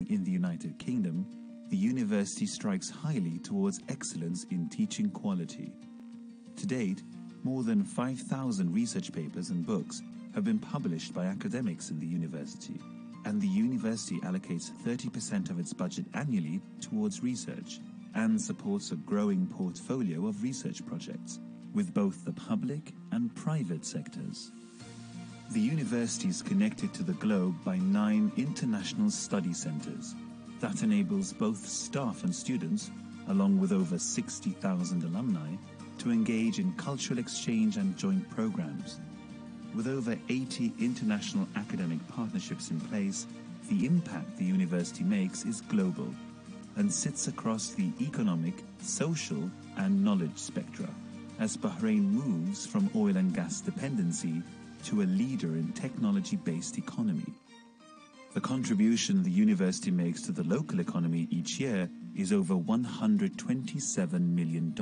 in the United Kingdom, the university strikes highly towards excellence in teaching quality. To date, more than 5,000 research papers and books have been published by academics in the university, and the university allocates 30% of its budget annually towards research and supports a growing portfolio of research projects with both the public and private sectors. The university is connected to the globe by 9 international study centers that enables both staff and students, along with over 60,000 alumni, to engage in cultural exchange and joint programs. With over 80 international academic partnerships in place, the impact the university makes is global and sits across the economic, social, and knowledge spectra, as Bahrain moves from oil and gas dependency to a leader in technology-based economy. The contribution the university makes to the local economy each year is over $127 million.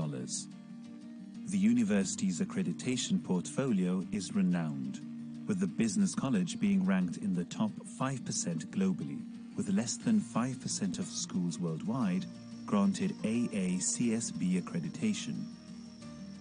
The university's accreditation portfolio is renowned, with the Business College being ranked in the top 5% globally, with less than 5% of schools worldwide granted AACSB accreditation.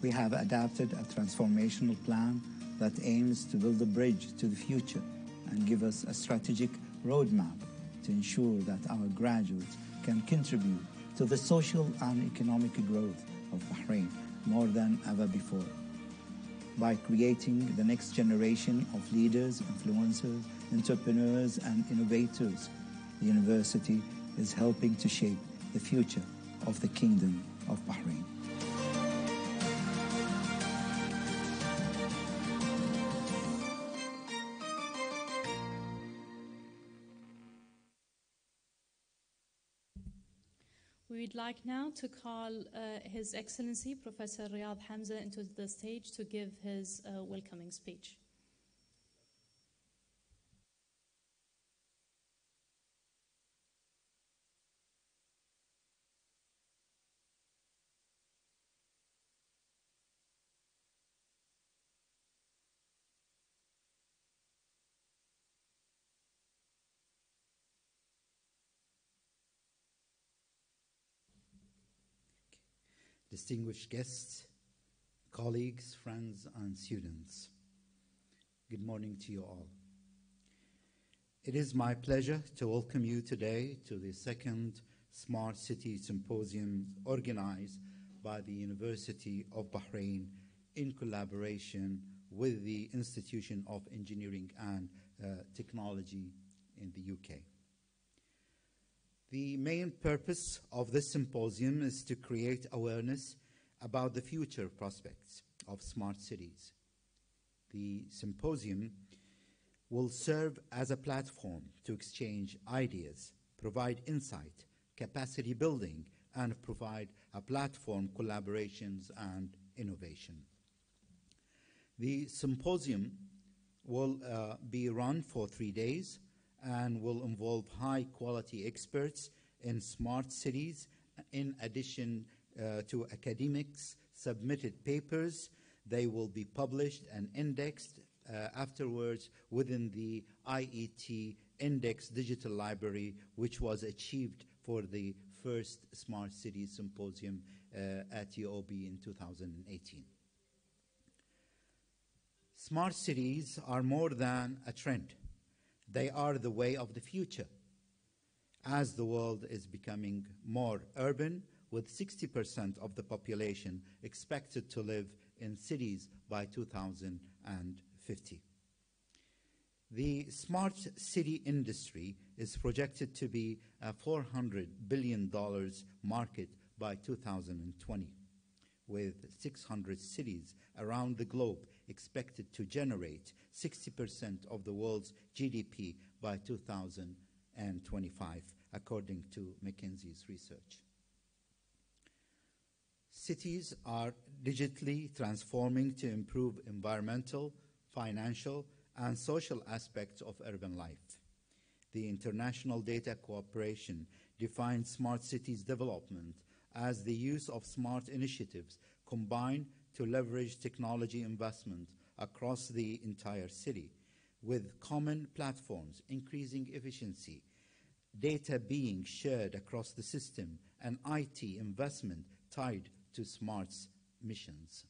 We have adapted a transformational plan that aims to build a bridge to the future and give us a strategic roadmap to ensure that our graduates can contribute to the social and economic growth of Bahrain more than ever before. By creating the next generation of leaders, influencers, entrepreneurs, and innovators, the university is helping to shape the future of the Kingdom of Bahrain. We would like now to call His Excellency Professor Riyad Hamza into the stage to give his welcoming speech. Distinguished guests, colleagues, friends, and students, good morning to you all. It is my pleasure to welcome you today to the second Smart City Symposium organized by the University of Bahrain in collaboration with the Institution of Engineering and Technology in the UK. The main purpose of this symposium is to create awareness about the future prospects of smart cities. The symposium will serve as a platform to exchange ideas, provide insight, capacity building, and provide a platform collaborations and innovation. The symposium will be run for 3 days and will involve high-quality experts in smart cities, in addition to academics' submitted papers. They will be published and indexed afterwards within the IET Index Digital Library, which was achieved for the first Smart Cities Symposium at UOB in 2018. Smart cities are more than a trend. They are the way of the future, as the world is becoming more urban, with 60% of the population expected to live in cities by 2050. The smart city industry is projected to be a $400 billion market by 2020, with 600 cities around the globe expected to generate 60% of the world's GDP by 2025, according to McKinsey's research. Cities are digitally transforming to improve environmental, financial, and social aspects of urban life. The International Data Cooperation defines smart cities development as the use of smart initiatives combined to leverage technology investment across the entire city, with common platforms, increasing efficiency, data being shared across the system, and IT investment tied to smart missions.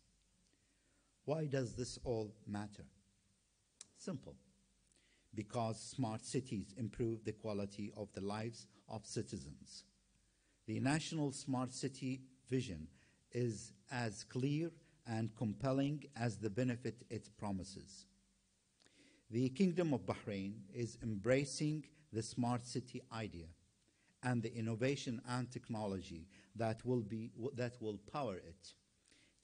Why does this all matter? Simple. Because smart cities improve the quality of the lives of citizens. The National Smart City Vision is as clear and compelling as the benefit it promises. The Kingdom of Bahrain is embracing the smart city idea and the innovation and technology that will power it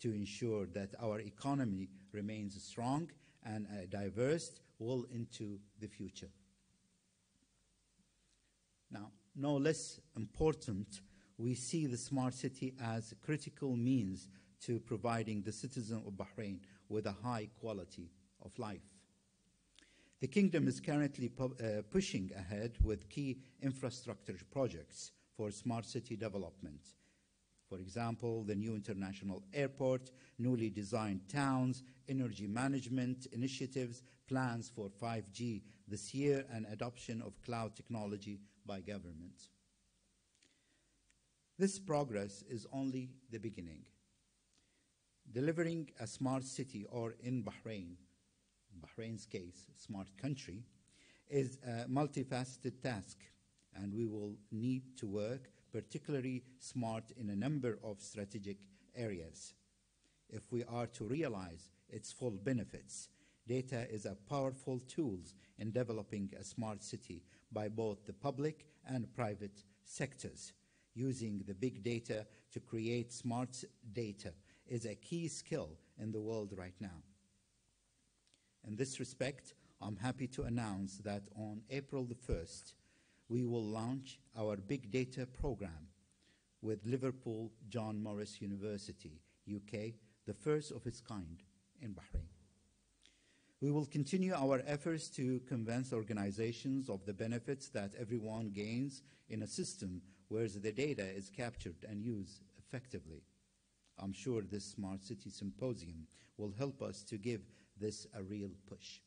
to ensure that our economy remains strong and diverse well into the future. Now, no less important, we see the smart city as a critical means to providing the citizen of Bahrain with a high quality of life. The Kingdom is currently pushing ahead with key infrastructure projects for smart city development. For example, the new international airport, newly designed towns, energy management initiatives, plans for 5G this year, and adoption of cloud technology by government. This progress is only the beginning. Delivering a smart city, or in Bahrain's case, smart country, is a multifaceted task, and we will need to work particularly smart in a number of strategic areas. If we are to realize its full benefits, data is a powerful tool in developing a smart city by both the public and private sectors. Using the big data to create smart data is a key skill in the world right now. In this respect, I'm happy to announce that on April the 1st, we will launch our Big Data program with Liverpool John Morris University, UK, the first of its kind in Bahrain. We will continue our efforts to convince organizations of the benefits that everyone gains in a system where the data is captured and used effectively. I'm sure this Smart City Symposium will help us to give this a real push.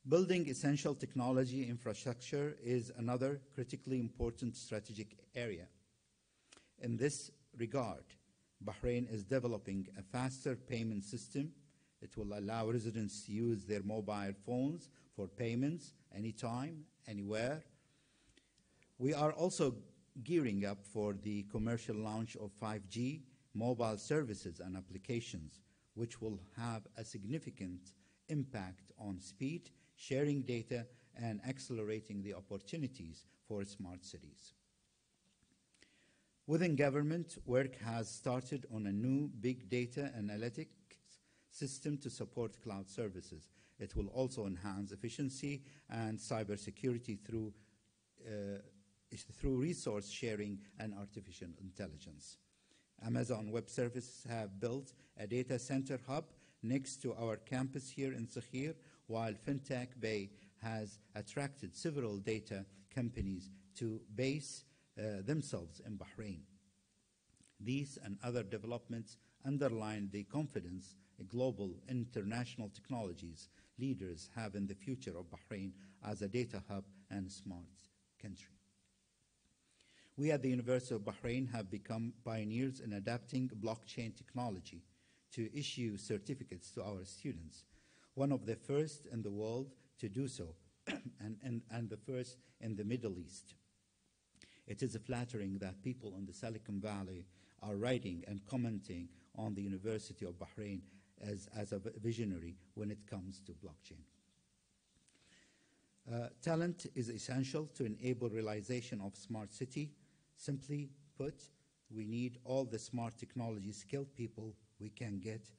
Building essential technology infrastructure is another critically important strategic area. In this regard, Bahrain is developing a faster payment system. It will allow residents to use their mobile phones for payments anytime, anywhere. We are also gearing up for the commercial launch of 5G mobile services and applications, which will have a significant impact on speed, sharing data, and accelerating the opportunities for smart cities. Within government, work has started on a new big data analytics system to support cloud services. It will also enhance efficiency and cybersecurity through resource sharing and artificial intelligence. Amazon Web Services have built a data center hub next to our campus here in Sakhir, while FinTech Bay has attracted several data companies to base themselves in Bahrain. These and other developments underline the confidence global international technologies leaders have in the future of Bahrain as a data hub and smart country. We at the University of Bahrain have become pioneers in adapting blockchain technology to issue certificates to our students, one of the first in the world to do so, and the first in the Middle East. It is flattering that people in the Silicon Valley are writing and commenting on the University of Bahrain as a visionary when it comes to blockchain. Talent is essential to enable realization of smart city. Simply put, we need all the smart technology skilled people we can get,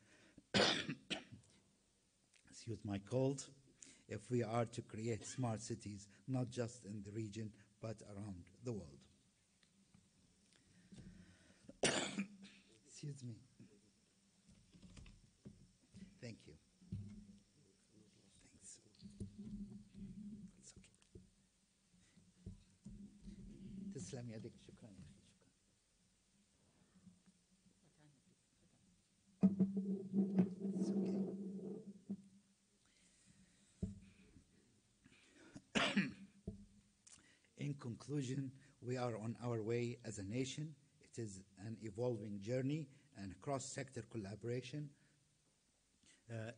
excuse my cold, if we are to create smart cities, not just in the region, but around the world. Excuse me. Thank you. Thanks. It's okay. تسلم يدك. شكرا يا أخي. It's okay. conclusion, we are on our way as a nation. It is an evolving journey and cross-sector collaboration.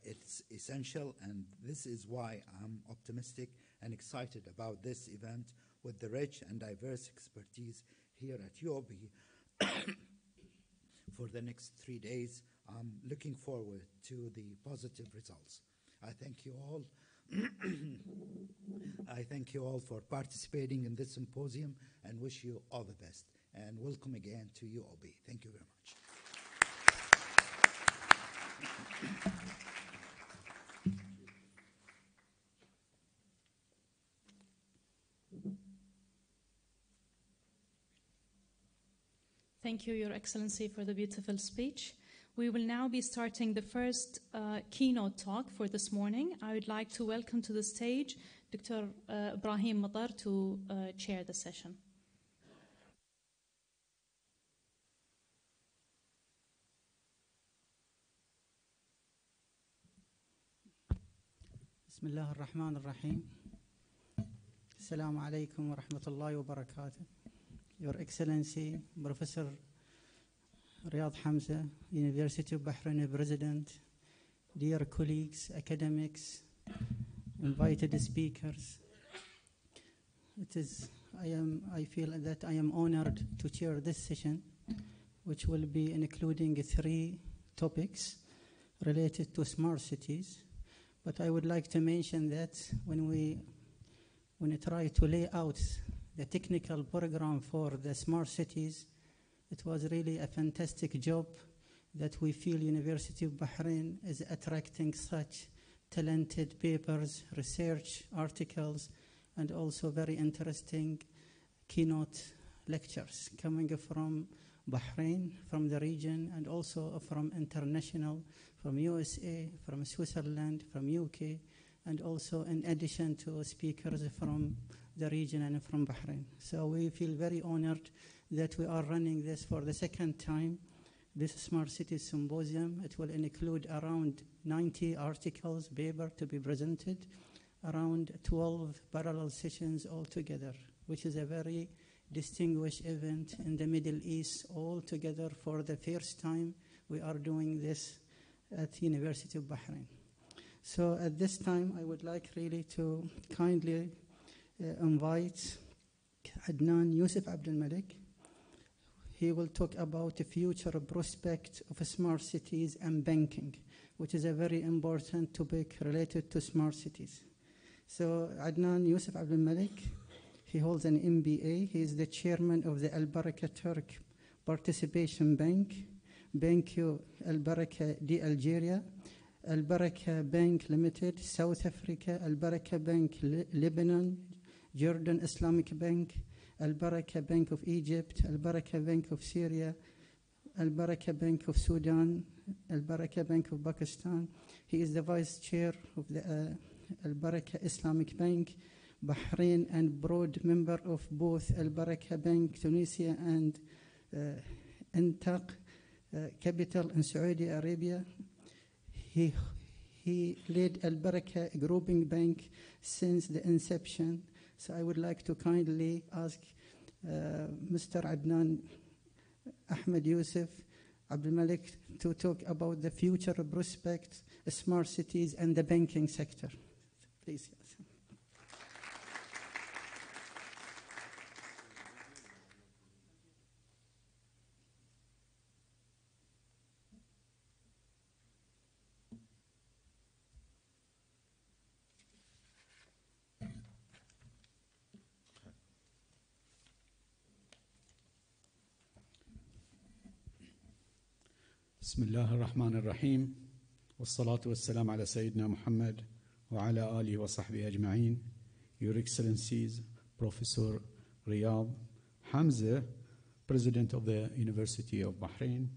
It's essential, and this is why I'm optimistic and excited about this event with the rich and diverse expertise here at UOB for the next 3 days. I'm looking forward to the positive results. I thank you all. I thank you all for participating in this symposium and wish you all the best. And welcome again to UOB. Thank you very much. Thank you, Your Excellency, for the beautiful speech. We will now be starting the first keynote talk for this morning. I would like to welcome to the stage Dr. Ibrahim Matar to chair the session. بسم الله الرحمن الرحيم. السلام عليكم ورحمة الله وبركاته. Your Excellency, Professor Riyadh Hamza, University of Bahrain President, dear colleagues, academics, invited speakers. I feel that I am honored to chair this session, which will be including 3 topics related to smart cities. But I would like to mention that when we try to lay out the technical program for the smart cities, it was really a fantastic job that we feel University of Bahrain is attracting such talented papers, research articles, and also very interesting keynote lectures coming from Bahrain, from the region, and also from international, from USA, from Switzerland, from UK, and also in addition to speakers from the region and from Bahrain. So we feel very honored that we are running this for the second time, this Smart Cities Symposium. It will include around 90 articles, paper to be presented, around 12 parallel sessions altogether, which is a very distinguished event in the Middle East altogether. For the first time, we are doing this at the University of Bahrain. So at this time, I would like really to kindly invite Adnan Yusuf Abdul Malik. He will talk about the future prospect of smart cities and banking, which is a very important topic related to smart cities. So Adnan Yusuf Abdul Malik, he holds an MBA. He is the chairman of the Baraka Turk Participation Bank, Bank Baraka di Algeria, Baraka Bank Limited, South Africa, Baraka Bank Lebanon, Jordan Islamic Bank, Baraka Bank of Egypt, Baraka Bank of Syria, Baraka Bank of Sudan, Baraka Bank of Pakistan. He is the vice chair of the Baraka Islamic Bank, Bahrain, and broad member of both Baraka Bank Tunisia and Intaq Capital in Saudi Arabia. He led Baraka Grouping Bank since the inception. So I would like to kindly ask Mr. Adnan Ahmed Yusuf Abdul Malik to talk about the future prospects, smart cities, and the banking sector. Please. Yes. بسم الله الرحمن الرحيم والصلاة والسلام على سيدنا محمد وعلى آله وصحبه أجمعين. Your Excellencies, Professor Riyadh Hamza, President of the University of Bahrain,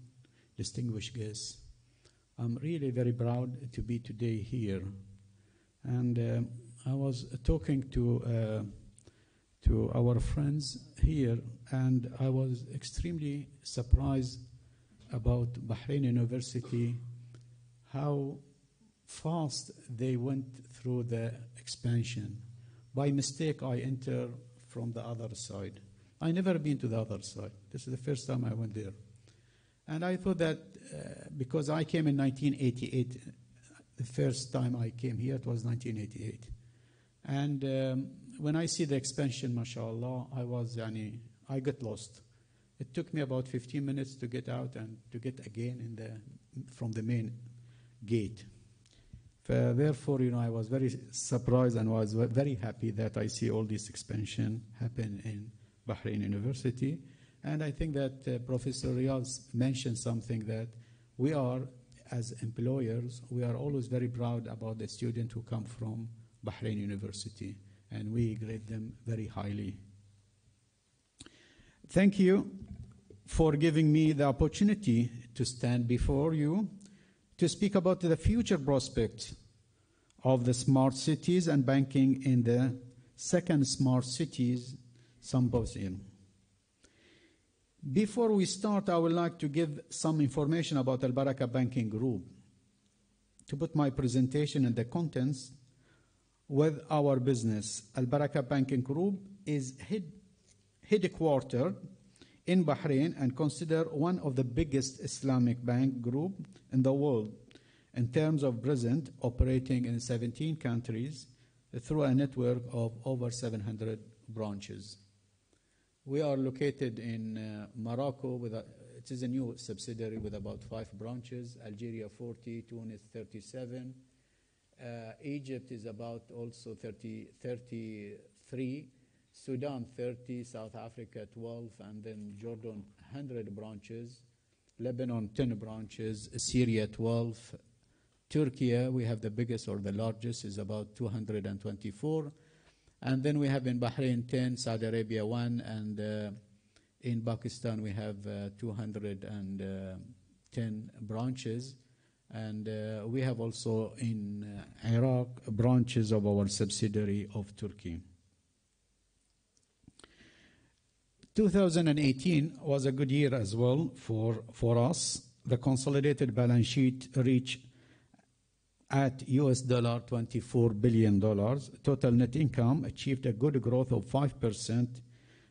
distinguished guests, I'm really very proud to be today here. And I was talking to our friends here, and I was extremely surprised about Bahrain University, how fast they went through the expansion. By mistake, I entered from the other side. I never been to the other side. This is the first time I went there. And I thought that because I came in 1988, the first time I came here, it was 1988. And when I see the expansion, mashallah, I got lost. It took me about 15 minutes to get out and to get again from the main gate. Therefore, I was very surprised and was very happy that I see all this expansion happen in Bahrain University. And I think that Professor Riyadh mentioned something that we are, as employers, we are always very proud about the students who come from Bahrain University, and we grade them very highly. Thank you for giving me the opportunity to stand before you to speak about the future prospects of the smart cities and banking in the second Smart Cities Symposium. Before we start, I would like to give some information about Al Baraka Banking Group. To put my presentation and the contents with our business, Al Baraka Banking Group is headquartered in Bahrain and considered one of the biggest Islamic bank group in the world in terms of presence, operating in 17 countries through a network of over 700 branches. We are located in Morocco. It is a new subsidiary with about 5 branches. Algeria 40, Tunis 37. Egypt is about also 33. Sudan 30, South Africa 12, and then Jordan 100 branches. Lebanon 10 branches. Syria 12. Turkey, we have the biggest or the largest, is about 224. And then we have in Bahrain 10, Saudi Arabia 1, and in Pakistan we have 210 branches. And we have also in Iraq branches of our subsidiary of Turkey. 2018 was a good year as well for us. The consolidated balance sheet reached at $24 billion. Total net income achieved a good growth of 5%,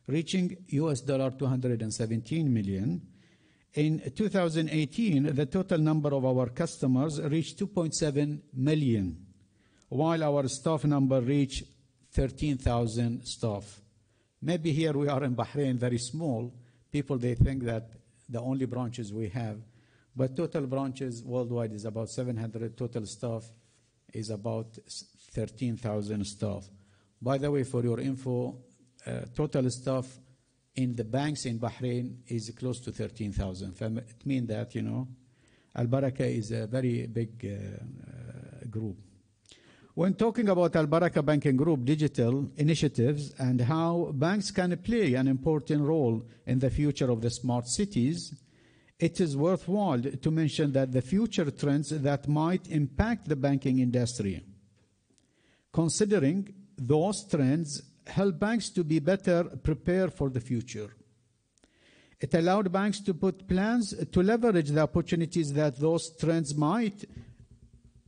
reaching $217 million. In 2018, the total number of our customers reached 2.7 million, while our staff number reached 13,000 staff. Maybe here we are in Bahrain, very small. People, they think that the only branches we have, but total branches worldwide is about 700. Total staff is about 13,000 staff. By the way, for your info, total staff in the banks in Bahrain is close to 13,000. It means that, Al Baraka is a very big group. When talking about Al Baraka Banking Group digital initiatives and how banks can play an important role in the future of the smart cities, it is worthwhile to mention that the future trends that might impact the banking industry. Considering those trends help banks to be better prepared for the future. It allowed banks to put plans to leverage the opportunities that those trends might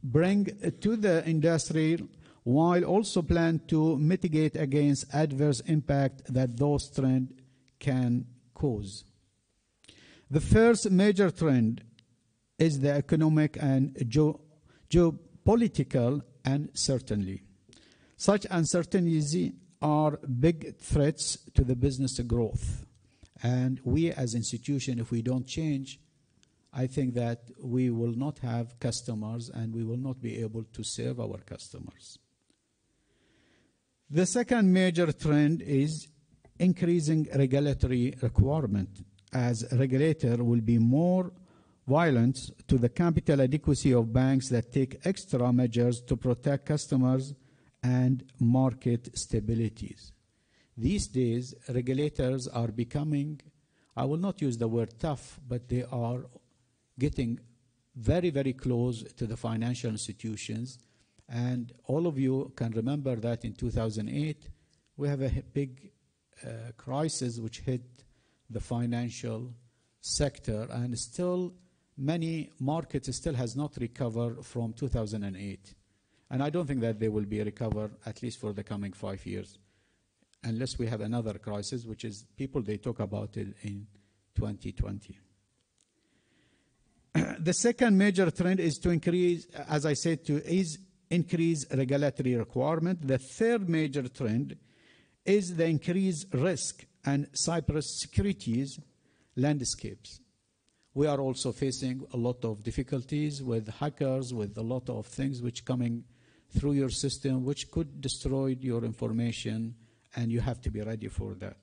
bring to the industry, while also plan to mitigate against adverse impact that those trends can cause. The first major trend is the economic and geopolitical uncertainty. Such uncertainties are big threats to the business growth. And we as an institution, if we don't change, I think that we will not have customers and we will not be able to serve our customers. The second major trend is increasing regulatory requirement, as a regulator will be more violent to the capital adequacy of banks that take extra measures to protect customers and market stabilities. These days, regulators are becoming, I will not use the word tough, but they are getting very, very close to the financial institutions. And all of you can remember that in 2008, we have a big crisis which hit the financial sector, and still many markets still has not recovered from 2008. And I don't think that they will be recovered at least for the coming 5 years. unless we have another crisis, which is people, they talk about it in 2020. The second major trend is to increase, as I said, increase regulatory requirement. The third major trend is the increased risk and cybersecurity landscapes. We are also facing a lot of difficulties with hackers, with a lot of things which coming through your system, which could destroy your information, and you have to be ready for that.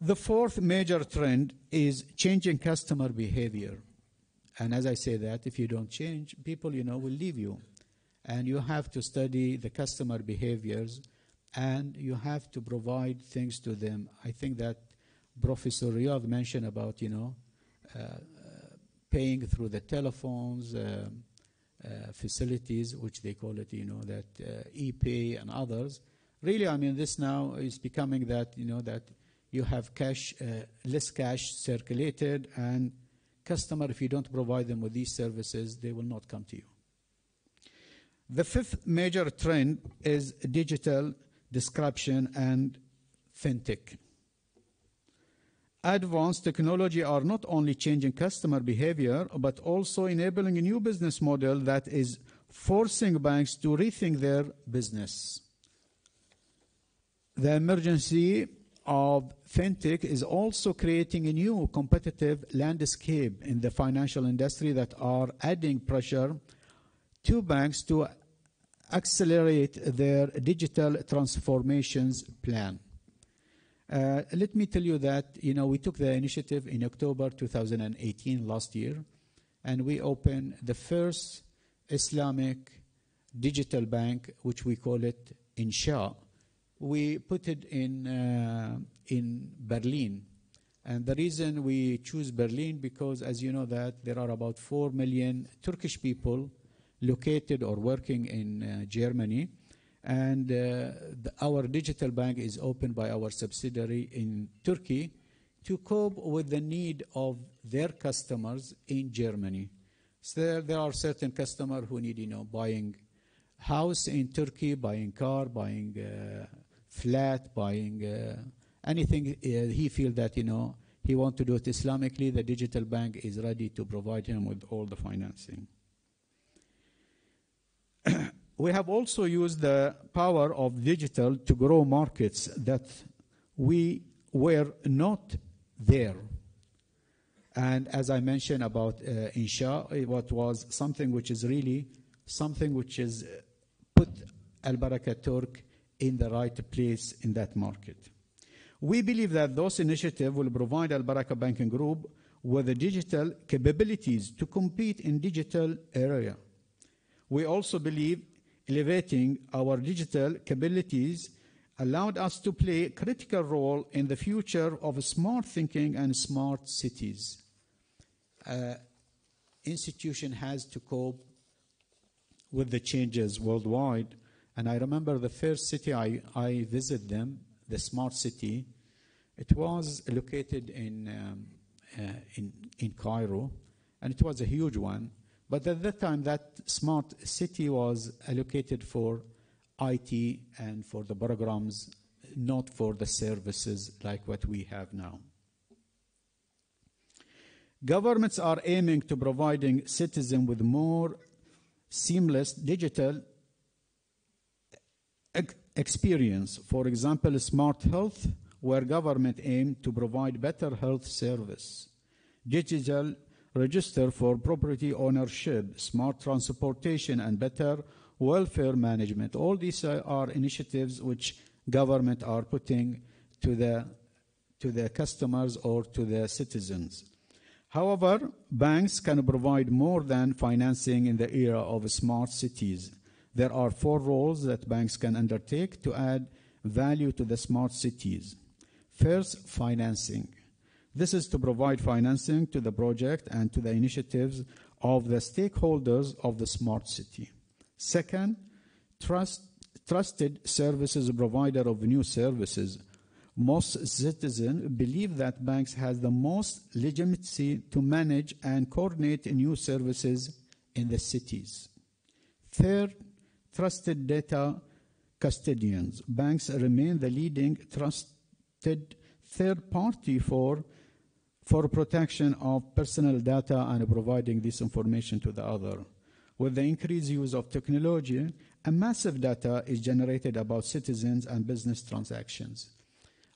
The fourth major trend is changing customer behavior. And as I say that, if you don't change, people, will leave you. And you have to study the customer behaviors, and you have to provide things to them. I think that Professor Riyadh mentioned about, paying through the telephones, facilities, which they call it, that e-pay and others. Really, this now is becoming that, that you have cash, less cash circulated, and customer, if you don't provide them with these services, they will not come to you. The fifth major trend is digital disruption and fintech. Advanced technology are not only changing customer behavior, but also enabling a new business model that is forcing banks to rethink their business. The emergency of fintech is also creating a new competitive landscape in the financial industry that are adding pressure to banks to accelerate their digital transformations plan. Let me tell you that, we took the initiative in October 2018, last year, and we opened the first Islamic digital bank, which we call it Insha. We put it in Berlin. And the reason we choose Berlin, because as you know that there are about 4 million Turkish people located or working in Germany. And our digital bank is opened by our subsidiary in Turkey to cope with the need of their customers in Germany. So there are certain customers who need, buying house in Turkey, buying car, buying flat, buying anything he feels that, he wants to do it Islamically. The digital bank is ready to provide him with all the financing. We have also used the power of digital to grow markets that we were not there. And as I mentioned about Insha, what was something which is really something which is put Al-Baraka Turk in the right place in that market. We believe that those initiatives will provide Al-Baraka Banking Group with the digital capabilities to compete in digital area. We also believe elevating our digital capabilities allowed us to play a critical role in the future of smart thinking and smart cities. Institution has to cope with the changes worldwide. And I remember the first city I visited them, the smart city. It was located in Cairo, and it was a huge one. But at that time, that smart city was allocated for IT and for the programs, not for the services like what we have now. Governments are aiming to providing citizens with more seamless digital experience. For example, smart health, where government aim to provide better health service. Digital register for property ownership, smart transportation, and better welfare management. All these are initiatives which government are putting to the customers or to the citizens. However, banks can provide more than financing in the era of smart cities. There are 4 roles that banks can undertake to add value to the smart cities. First, financing. This is to provide financing to the project and to the initiatives of the stakeholders of the smart city. Second, trusted services provider of new services. Most citizens believe that banks have the most legitimacy to manage and coordinate new services in the cities. Third, trusted data custodians. Banks remain the leading trusted third party for protection of personal data and providing this information to the other. With the increased use of technology, a massive data is generated about citizens and business transactions.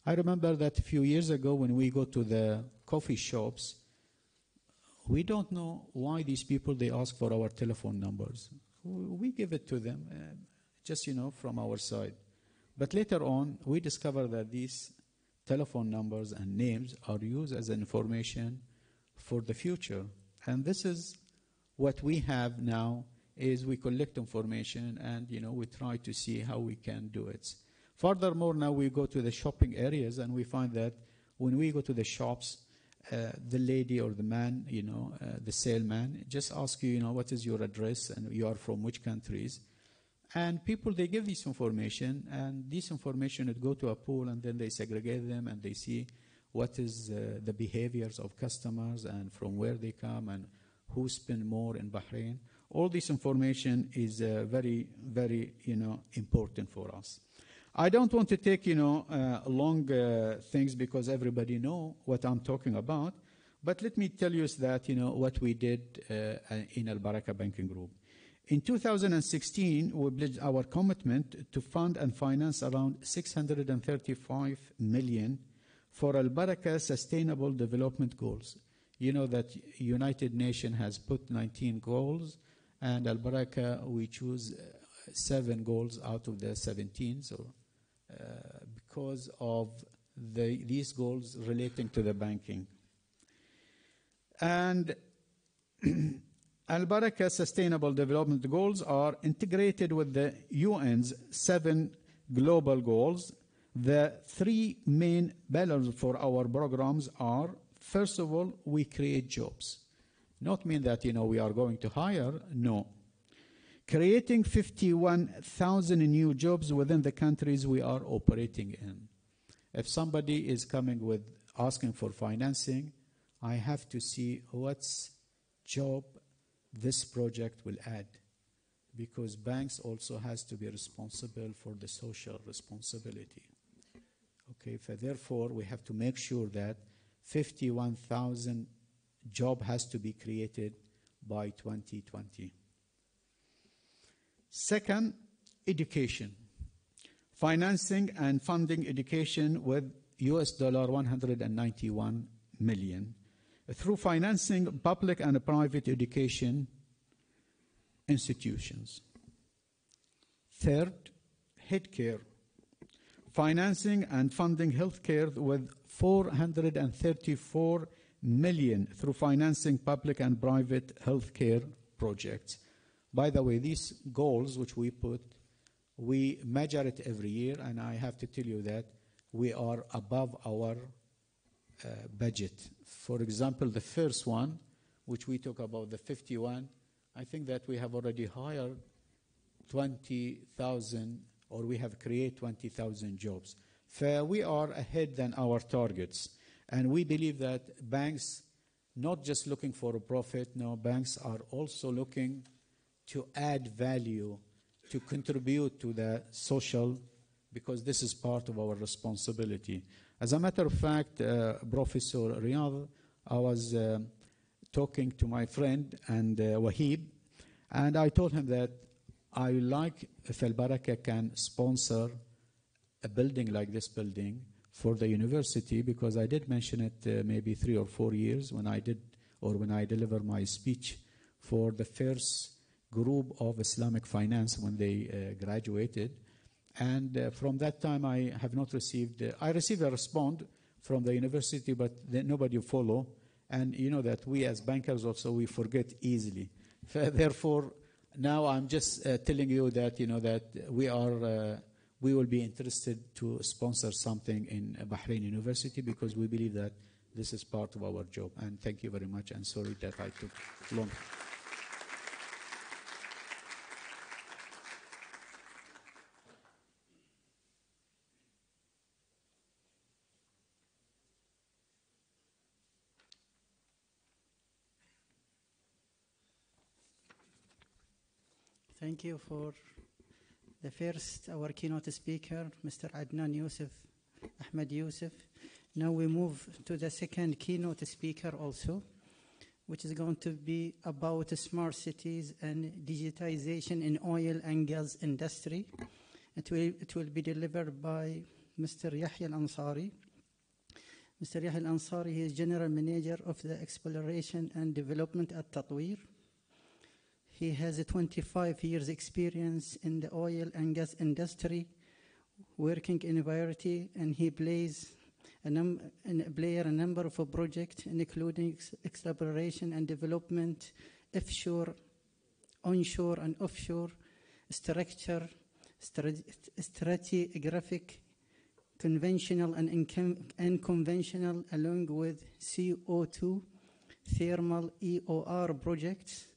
I remember that a few years ago when we go to the coffee shops, we don't know why these people, they ask for our telephone numbers. We give it to them, just, from our side. But later on, we discover that these telephone numbers and names are used as information for the future. And this is what we have now, is we collect information and, we try to see how we can do it. Furthermore, now we go to the shopping areas and we find that when we go to the shops, the lady or the man, the salesman, just ask you, what is your address and you are from which countries. And people, they give this information, and this information would go to a pool, and then they segregate them, and they see what is the behaviors of customers and from where they come and who spend more in Bahrain. All this information is very, very, important for us. I don't want to take, long things because everybody know what I'm talking about. But let me tell you that, what we did in Al Baraka Banking Group. In 2016, we pledged our commitment to fund and finance around 635 million for Al Baraka Sustainable Development Goals. You know that United Nations has put 19 goals, and Al Baraka, we choose 7 goals out of the 17. So, because of these goals relating to the banking. And Al Baraka Sustainable Development Goals are integrated with the UN's 7 global goals. The 3 main pillars for our programs are, first of all, we create jobs. Not mean that, we are going to hire, no. Creating 51,000 new jobs within the countries we are operating in. If somebody is coming with asking for financing, I have to see what's job this project will add, because banks also has to be responsible for the social responsibility. Okay, so therefore we have to make sure that 51,000 job has to be created by 2020. Second, education. Financing and funding education with US dollar 191 million through financing public and private education institutions. Third, healthcare. Financing and funding healthcare with 434 million through financing public and private healthcare projects. By the way, these goals which we put, we measure it every year, and I have to tell you that we are above our budget. For example, the first one, which we talk about, the 51, I think that we have already hired 20,000, or we have created 20,000 jobs. So we are ahead than our targets. And we believe that banks, not just looking for a profit, no, banks are also looking to add value, to contribute to the social, because this is part of our responsibility. As a matter of fact, Professor Riyadh, I was talking to my friend and Wahib, and I told him that I like if Al Baraka can sponsor a building like this building for the university, because I did mention it maybe 3 or 4 years when I delivered my speech for the first group of Islamic finance when they graduated. And from that time, I have not received, I received a response from the university, but nobody follow. And you know that we as bankers also, we forget easily. Therefore, now I'm just telling you that, that we will be interested to sponsor something in Bahrain University, because we believe that this is part of our job. And thank you very much, and sorry that I took long. Thank you for The first, our keynote speaker, Mr. Adnan Yusuf, Ahmed Yusuf. Now we move to the second keynote speaker also, which is going to be about smart cities and digitization in oil and gas industry. It will be delivered by Mr. Yahya Al-Ansari. Mr. Yahya Al-Ansari, he is General Manager of the Exploration and Development at Tatweer. He has a 25 years experience in the oil and gas industry, working in a variety, and he plays a number of projects, including exploration and development, offshore, onshore, and offshore, structure, stratigraphic, conventional and unconventional, along with CO2, thermal EOR projects,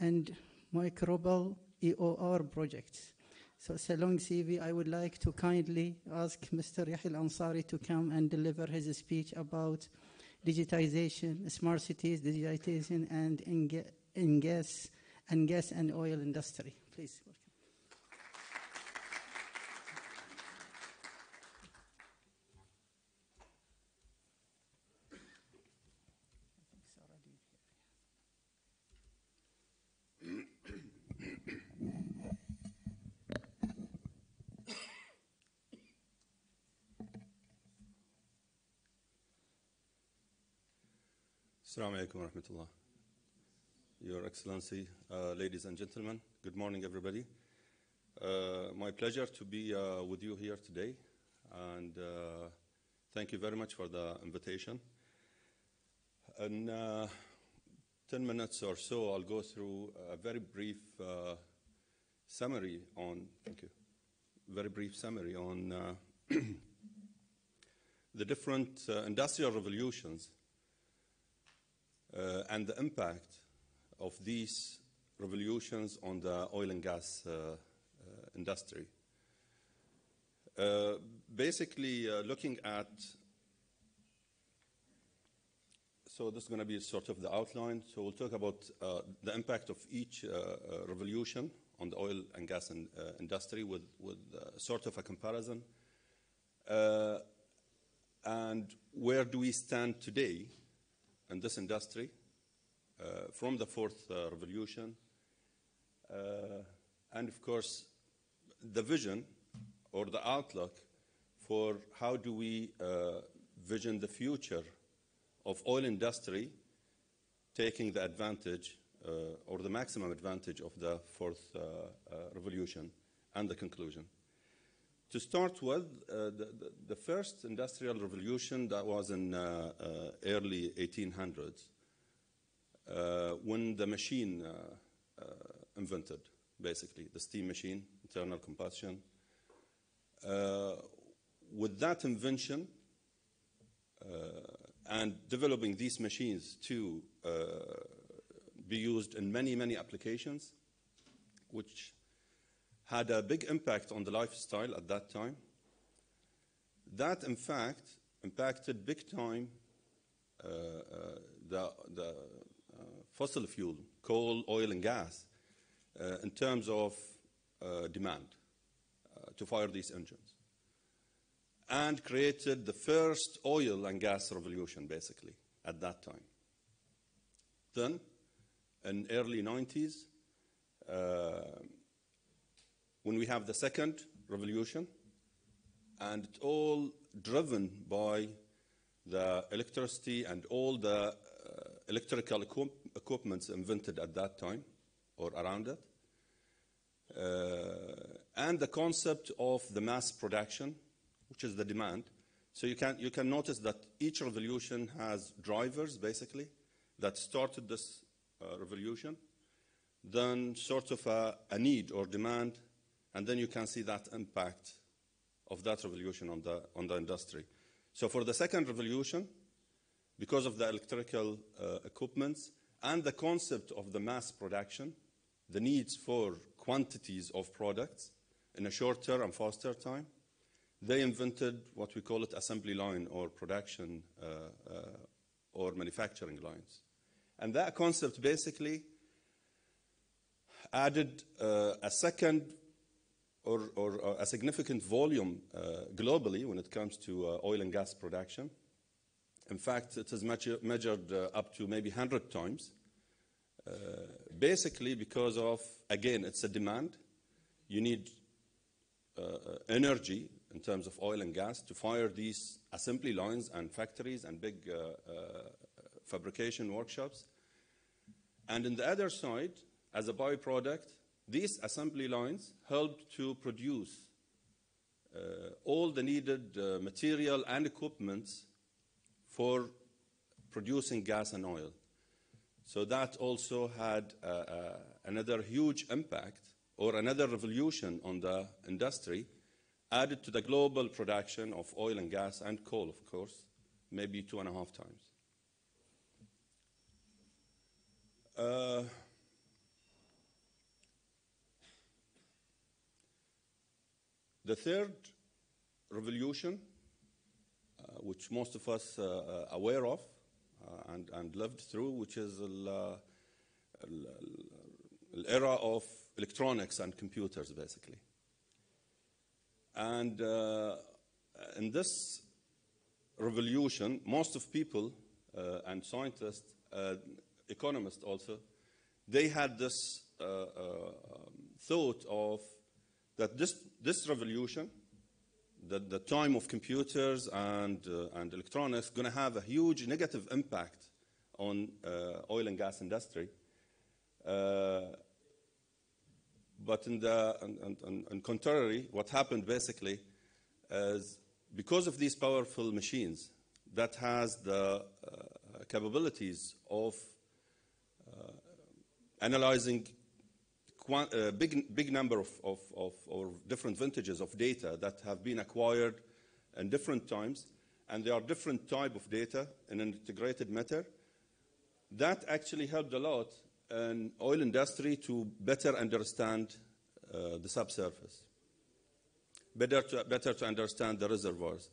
and microbial EOR projects. So it's a long CV. I would like to kindly ask Mr. Yahya Al-Ansari to come and deliver his speech about digitization, smart cities, digitization, and in gas and oil industry. Please. Assalamu alaikum wa rahmatullah. Your Excellency, ladies and gentlemen, good morning, everybody. My pleasure to be with you here today, and thank you very much for the invitation. In 10 minutes or so, I'll go through a very brief summary on, the different industrial revolutions and the impact of these revolutions on the oil and gas industry. Basically, looking at, so this is going to be sort of the outline. So we'll talk about the impact of each revolution on the oil and gas industry with sort of a comparison. And where do we stand today in this industry from the fourth revolution, and of course the vision or the outlook for how do we vision the future of oil industry, taking the advantage or the maximum advantage of the fourth revolution and the conclusion. To start with, the first industrial revolution, that was in early 1800s, when the machine invented, basically, the steam machine, internal combustion. With that invention and developing these machines to be used in many, many applications, which had a big impact on the lifestyle at that time. That, in fact, impacted big time the fossil fuel, coal, oil, and gas, in terms of demand to fire these engines, and created the first oil and gas revolution, basically, at that time. Then, in early 90s, when we have the second revolution, and it's all driven by the electricity and all the electrical equipments invented at that time or around it, and the concept of the mass production, which is the demand. So you can notice that each revolution has drivers, basically, that started this revolution, then sort of a need or demand, and then you can see that impact of that revolution on the industry. So for the second revolution, because of the electrical equipments and the concept of the mass production, the needs for quantities of products in a shorter and faster time, they invented what we call it assembly line or production or manufacturing lines. And that concept basically added a second or a significant volume globally when it comes to oil and gas production. In fact, it is measured up to maybe 100 times. Basically because of, again, it's a demand. You need energy in terms of oil and gas to fire these assembly lines and factories and big fabrication workshops. And on the other side, as a byproduct, these assembly lines help to produce all the needed material and equipment for producing gas and oil. So that also had another huge impact or another revolution on the industry, added to the global production of oil and gas and coal, of course, maybe 2.5 times. The third revolution, which most of us are aware of and lived through, which is the era of electronics and computers, basically. And in this revolution, most of people and scientists, economists also, they had this thought of that this revolution, the time of computers and electronics, going to have a huge negative impact on oil and gas industry. But on contrary, what happened basically is because of these powerful machines that has the capabilities of analyzing big number of or different vintages of data that have been acquired in different times, and there are different type of data in an integrated matter, that actually helped a lot in oil industry to better understand the subsurface, better to understand the reservoirs,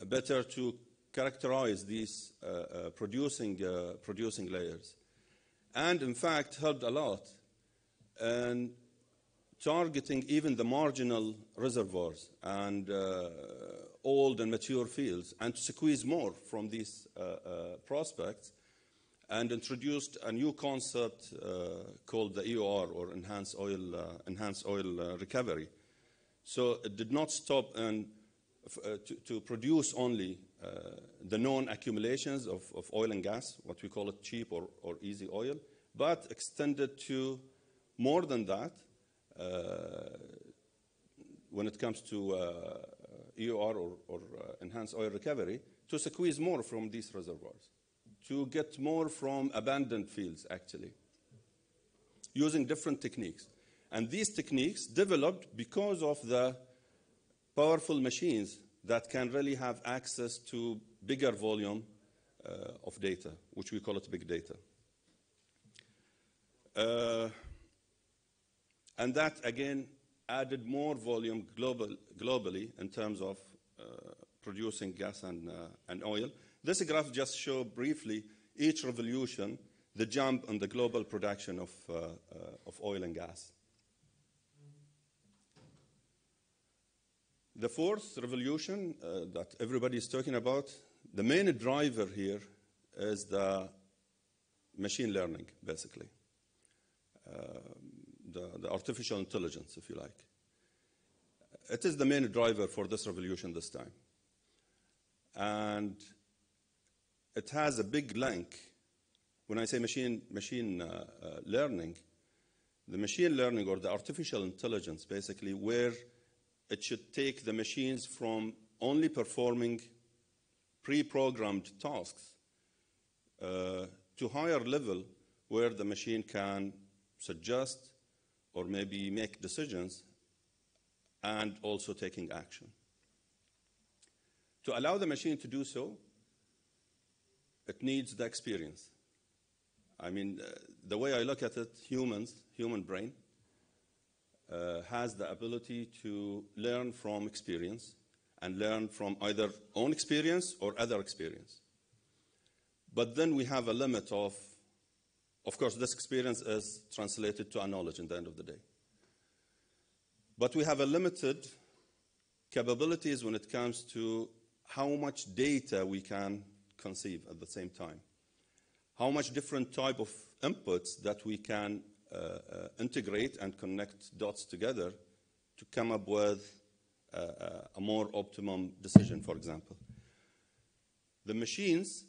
better to characterize these producing layers, and in fact helped a lot in targeting even the marginal reservoirs and old and mature fields, and to squeeze more from these prospects, and introduced a new concept called the EOR, or enhanced oil recovery. So it did not stop to produce only the known accumulations of oil and gas, what we call it cheap or easy oil, but extended to more than that when it comes to EOR or enhanced oil recovery, to squeeze more from these reservoirs, to get more from abandoned fields, actually, using different techniques. And these techniques developed because of the powerful machines that can really have access to bigger volume of data, which we call it big data. And that, again, added more volume globally in terms of producing gas and oil. This graph just shows briefly each revolution, the jump in the global production of oil and gas. The fourth revolution that everybody is talking about, the main driver here is the machine learning, basically. The artificial intelligence, if you like. It is the main driver for this revolution this time. And it has a big link. When I say machine learning, the machine learning or the artificial intelligence, basically, where it should take the machines from only performing pre-programmed tasks to higher level, where the machine can suggest or maybe make decisions and also taking action. To allow the machine to do so, it needs the experience. I mean, the way I look at it, human brain, has the ability to learn from experience and learn from either own experience or other experience. But then we have a limit of course, this experience is translated to a knowledge at the end of the day. But we have a limited capabilities when it comes to how much data we can conceive at the same time. How much different type of inputs that we can integrate and connect dots together to come up with a more optimum decision, for example. The machines,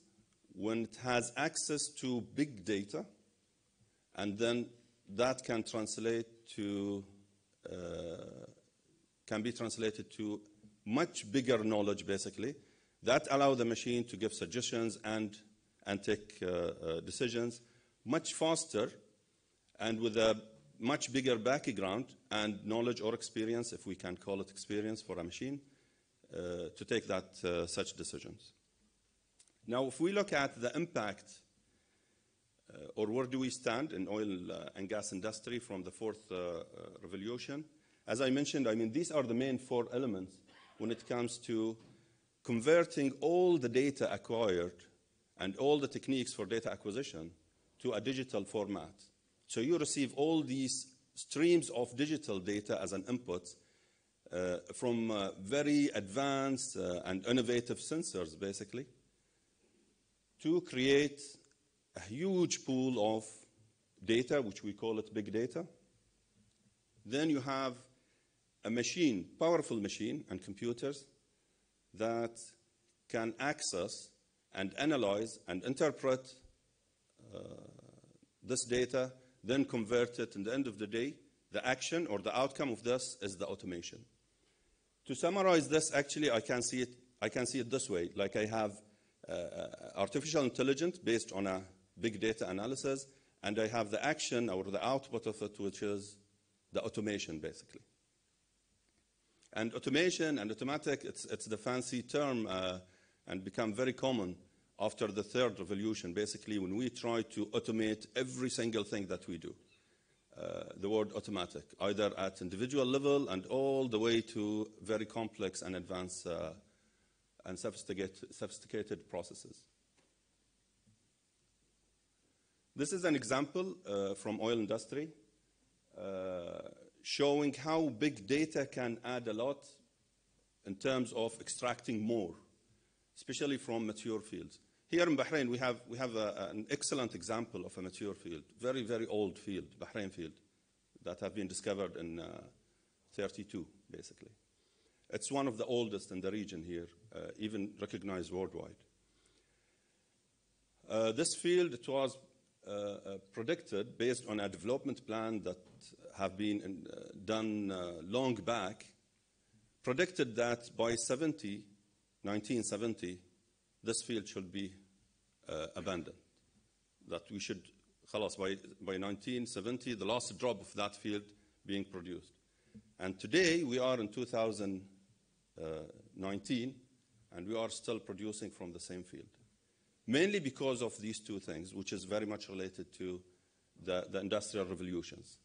when it has access to big data, and then that can translate to, can be translated to much bigger knowledge, basically, that allow the machine to give suggestions and take decisions much faster and with a much bigger background and knowledge or experience, if we can call it experience for a machine, to take that such decisions. Now, if we look at the impact or where do we stand in oil and gas industry from the fourth revolution, as I mentioned, I mean, these are the main four elements when it comes to converting all the data acquired and all the techniques for data acquisition to a digital format. So you receive all these streams of digital data as an input from very advanced and innovative sensors, basically, to create a huge pool of data, which we call it big data. Then you have a machine, powerful machine and computers that can access and analyze and interpret this data, then convert it. In the end of the day, the action or the outcome of this is the automation. To summarize this, actually, I can see it this way. Like I have artificial intelligence based on a big data analysis, and I have the action or the output of it, which is the automation, basically. And automation and automatic, it's the fancy term and become very common after the third revolution, basically, when we try to automate every single thing that we do. The word automatic, either at individual level and all the way to very complex and advanced and sophisticated processes. This is an example from oil industry showing how big data can add a lot in terms of extracting more, especially from mature fields. Here in Bahrain, we have an excellent example of a mature field, very, very old field, Bahrain field, that have been discovered in 32, basically. It's one of the oldest in the region here, even recognized worldwide. This field, it was predicted based on a development plan that have been done long back, predicted that by 1970, this field should be abandoned. That we should, by 1970, the last drop of that field being produced. And today, we are in 2019, and we are still producing from the same field. Mainly because of these two things, which is very much related to the industrial revolutions.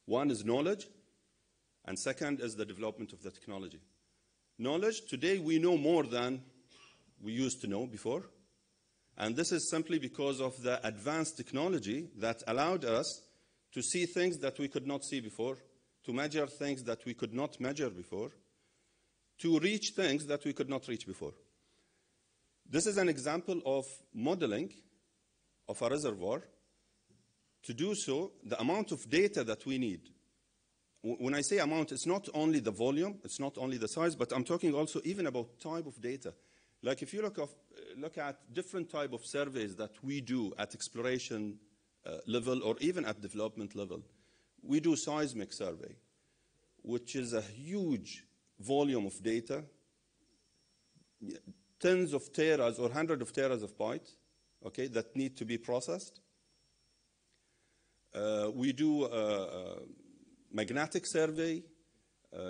One is knowledge, and second is the development of the technology. Knowledge, today we know more than we used to know before. And this is simply because of the advanced technology that allowed us to see things that we could not see before, to measure things that we could not measure before, to reach things that we could not reach before. This is an example of modeling of a reservoir. To do so, the amount of data that we need. When I say amount, it's not only the volume, it's not only the size, but I'm talking also even about type of data. Like if you look at different type of surveys that we do at exploration level or even at development level, we do seismic survey, which is a huge volume of data, tens of teras or hundreds of teras of bytes, okay, that need to be processed. We do magnetic survey,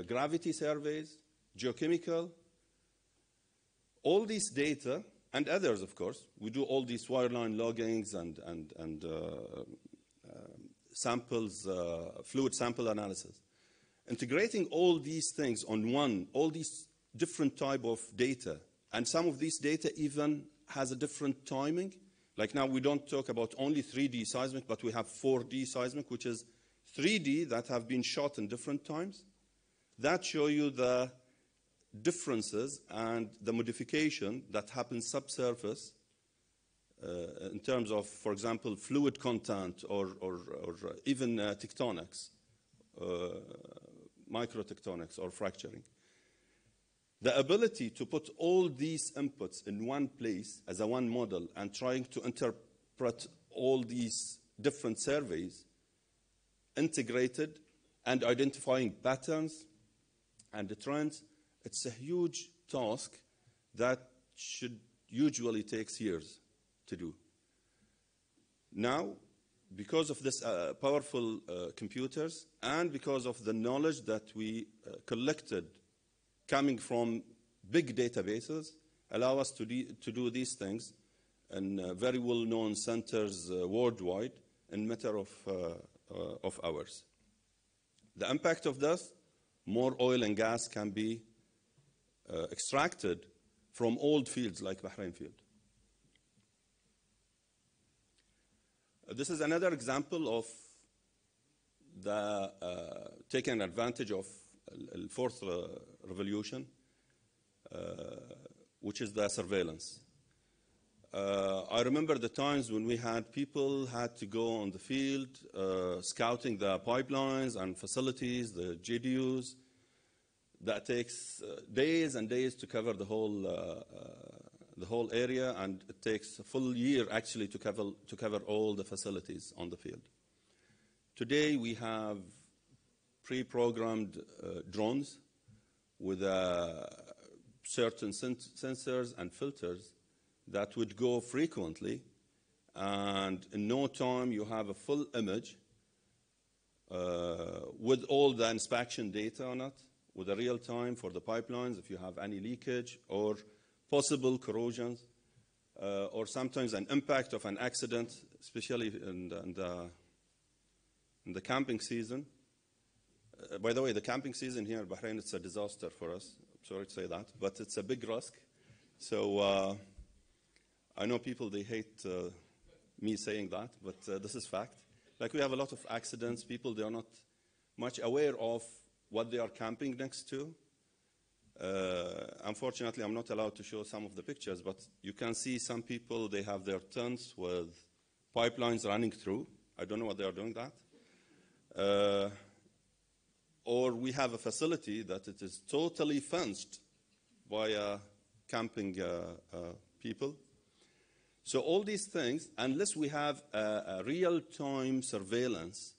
gravity surveys, geochemical. All these data, and others, of course, we do all these wireline loggings and samples, fluid sample analysis. Integrating all these things on all these different type of data, and some of these data even has a different timing. Like now we don't talk about only 3D seismic, but we have 4D seismic, which is 3D that have been shot in different times, that show you the differences and the modification that happens subsurface in terms of, for example, fluid content or even tectonics, microtectonics or fracturing. The ability to put all these inputs in one place as a one model and trying to interpret all these different surveys integrated and identifying patterns and the trends, it's a huge task that should usually take years to do. Now, because of this powerful computers and because of the knowledge that we collected coming from big databases, allow us to do these things in very well-known centers worldwide in a matter of hours. The impact of this, more oil and gas can be extracted from old fields like Bahrain field. This is another example of the taking advantage of the fourth revolution, which is the surveillance. I remember the times when we had people had to go on the field, scouting the pipelines and facilities, the GDUs. That takes days and days to cover the whole area, and it takes a full year actually to cover all the facilities on the field. Today we have pre-programmed drones with certain sensors and filters that would go frequently, and in no time you have a full image with all the inspection data on it, with a real time for the pipelines, if you have any leakage or possible corrosions, or sometimes an impact of an accident, especially in the camping season. By the way, the camping season here in Bahrain, it's a disaster for us. I'm sorry to say that, but it's a big risk. So I know people, they hate me saying that, but this is fact. Like, we have a lot of accidents. People, they are not much aware of what they are camping next to. Unfortunately, I'm not allowed to show some of the pictures, but you can see some people, they have their tents with pipelines running through. I don't know what they are doing that. Or we have a facility that it is totally fenced by camping people. So all these things, unless we have a real-time surveillance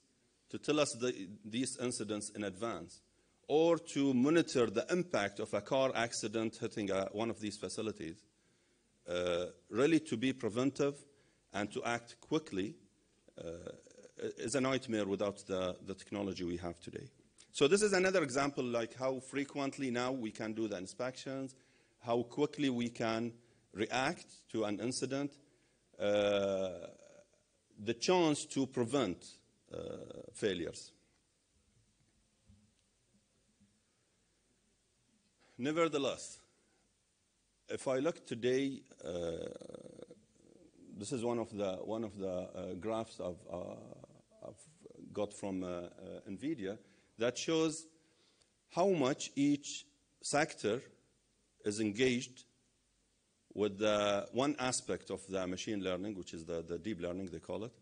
to tell us these incidents in advance, or to monitor the impact of a car accident hitting one of these facilities, really to be preventive and to act quickly is a nightmare without the technology we have today. So this is another example, like how frequently now we can do the inspections, how quickly we can react to an incident, the chance to prevent failures. Nevertheless, if I look today, this is one of the graphs I've got from NVIDIA that shows how much each sector is engaged with one aspect of the machine learning, which is the deep learning, they call it.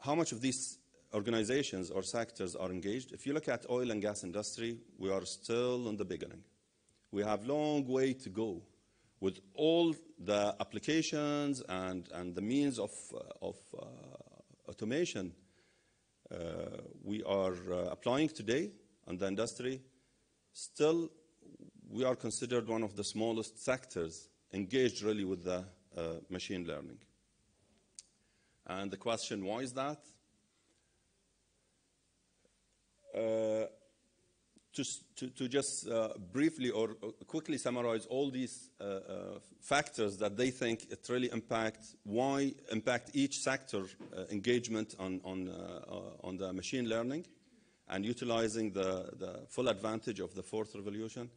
How much of these organizations or sectors are engaged? If you look at oil and gas industry, we are still in the beginning. We have a long way to go with all the applications and the means of automation we are applying today on the industry. Still, we are considered one of the smallest sectors engaged really with the machine learning. And the question, why is that? To just briefly or quickly summarize all these factors that they think it really impact each sector engagement on the machine learning and utilizing the full advantage of the fourth revolution.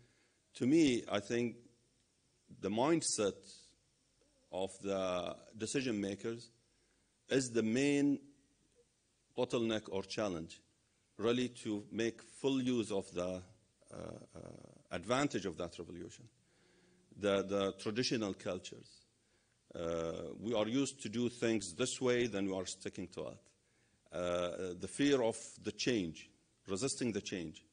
To me, I think the mindset of the decision makers is the main bottleneck or challenge, really to make full use of the advantage of that revolution. The traditional cultures. We are used to do things this way, then we are sticking to it. The fear of the change, resisting the change.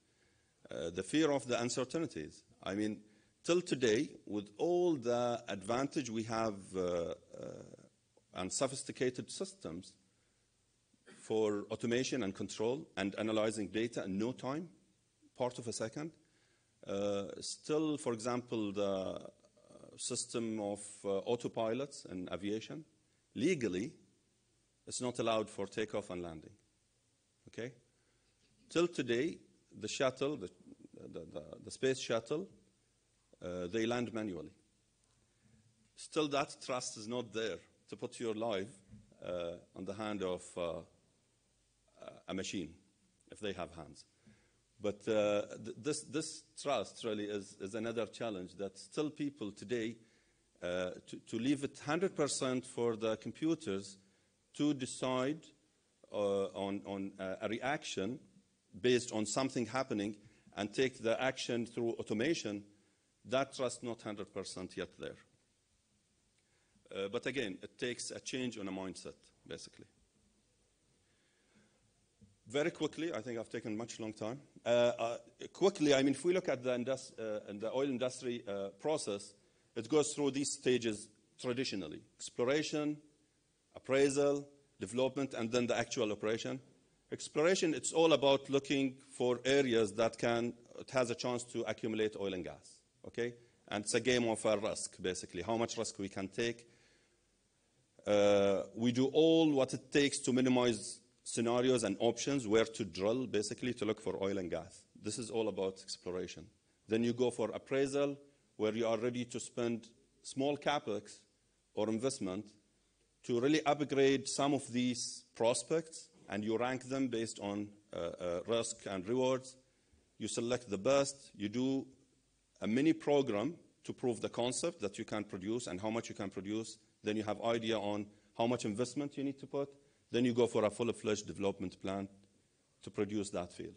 The fear of the uncertainties. I mean, till today, with all the advantage we have and sophisticated systems for automation and control and analyzing data in no time, part of a second, still, for example, the system of autopilots in aviation, legally, it's not allowed for takeoff and landing. Okay? Till today, the shuttle, the space shuttle, they land manually. Still, that trust is not there to put your life on the hand of a machine, if they have hands. But this trust really is another challenge that still people today, to leave it 100% for the computers to decide on a reaction based on something happening and take the action through automation, that trust not 100% yet there. But again, it takes a change on a mindset, basically. Very quickly, I think I've taken much long time. Quickly, I mean, if we look at the oil industry process, it goes through these stages traditionally: exploration, appraisal, development, and then the actual operation. Exploration, it's all about looking for areas that it has a chance to accumulate oil and gas. Okay, and it's a game of a risk, basically, how much risk we can take. We do all what it takes to minimize scenarios and options, where to drill, basically, to look for oil and gas. This is all about exploration. Then you go for appraisal, where you are ready to spend small capex or investment to really upgrade some of these prospects, and you rank them based on risk and rewards. You select the best. You do a mini program to prove the concept that you can produce and how much you can produce. Then you have idea on how much investment you need to put. Then you go for a full-fledged development plan to produce that field.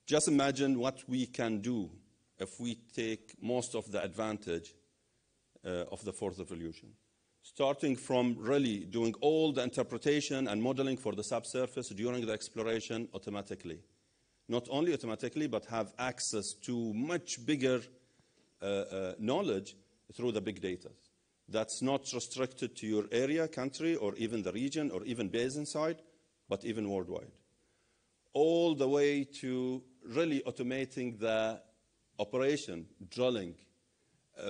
Just imagine what we can do if we take most of the advantage of the fourth revolution. Starting from really doing all the interpretation and modeling for the subsurface during the exploration automatically. Not only automatically, but have access to much bigger knowledge through the big data. That's not restricted to your area, country, or even the region, or even basin side, but even worldwide. All the way to really automating the operation, drilling,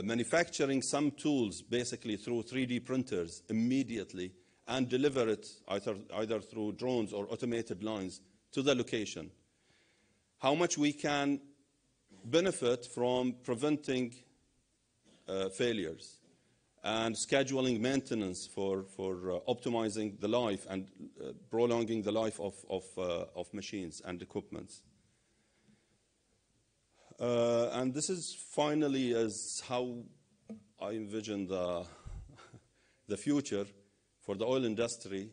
manufacturing some tools, basically through 3D printers immediately, and deliver it either through drones or automated lines to the location. How much we can benefit from preventing failures and scheduling maintenance for optimizing the life and prolonging the life of machines and equipments. And this is finally is how I envision the future for the oil industry,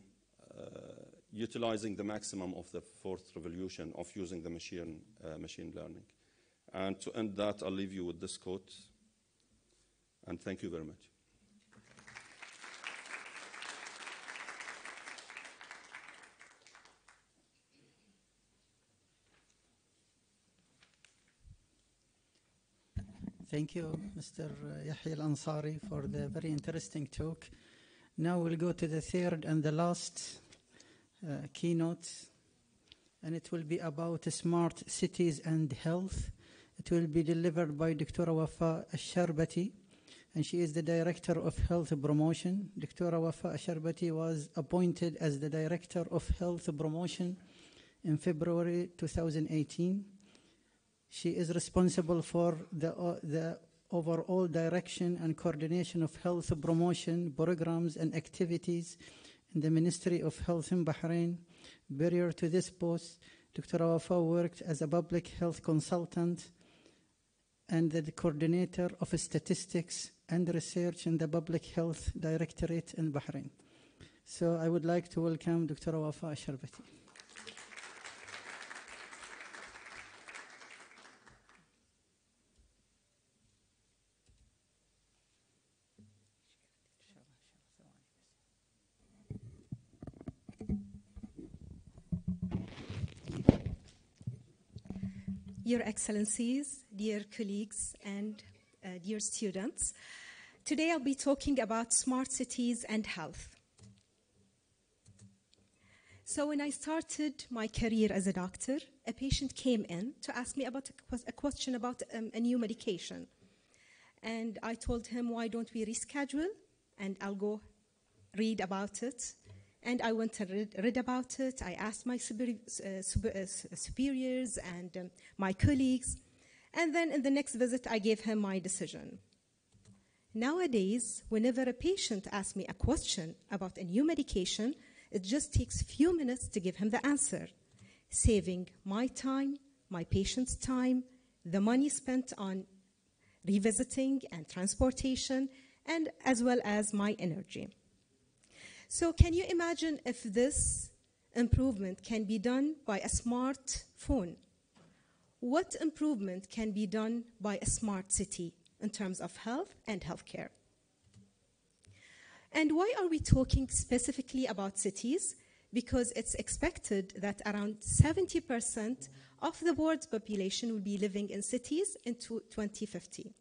utilizing the maximum of the fourth revolution of using the machine learning. And to end that, I'll leave you with this quote. And thank you very much. Thank you, Mr. Yahya Al-Ansari, for the very interesting talk. Now we'll go to the third and the last keynote, and it will be about smart cities and health. It will be delivered by Dr. Wafa Al-Sharbati, and she is the Director of Health Promotion. Dr. Wafa Al-Sharbati was appointed as the Director of Health Promotion in February 2018. She is responsible for the overall direction and coordination of health promotion programs and activities in the Ministry of Health in Bahrain. Prior to this post, Dr. Wafa worked as a public health consultant and the coordinator of statistics and research in the Public Health Directorate in Bahrain. So I would like to welcome Dr. Wafa Al-Sharbati. Your Excellencies, dear colleagues, and dear students. Today I'll be talking about smart cities and health. So when I started my career as a doctor, a patient came in to ask me about a question about a new medication. And I told him, why don't we reschedule? And I'll go read about it. And I went and read about it. I asked my superiors and my colleagues. And then in the next visit, I gave him my decision. Nowadays, whenever a patient asks me a question about a new medication, it just takes a few minutes to give him the answer, saving my time, my patient's time, the money spent on revisiting and transportation, and as well as my energy. So can you imagine if this improvement can be done by a smartphone? What improvement can be done by a smart city in terms of health and healthcare? And why are we talking specifically about cities? Because it's expected that around 70% of the world's population will be living in cities in 2050.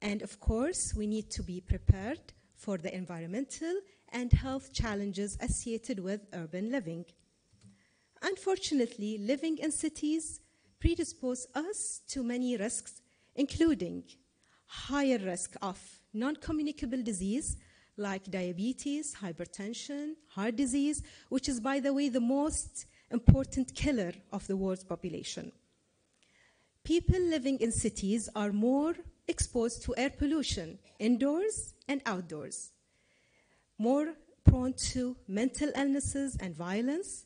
And of course, we need to be prepared for the environmental and health challenges associated with urban living. Unfortunately, living in cities predispose us to many risks, including higher risk of non-communicable disease like diabetes, hypertension, heart disease, which is, by the way, the most important killer of the world's population. People living in cities are more exposed to air pollution, indoors and outdoors, more prone to mental illnesses and violence,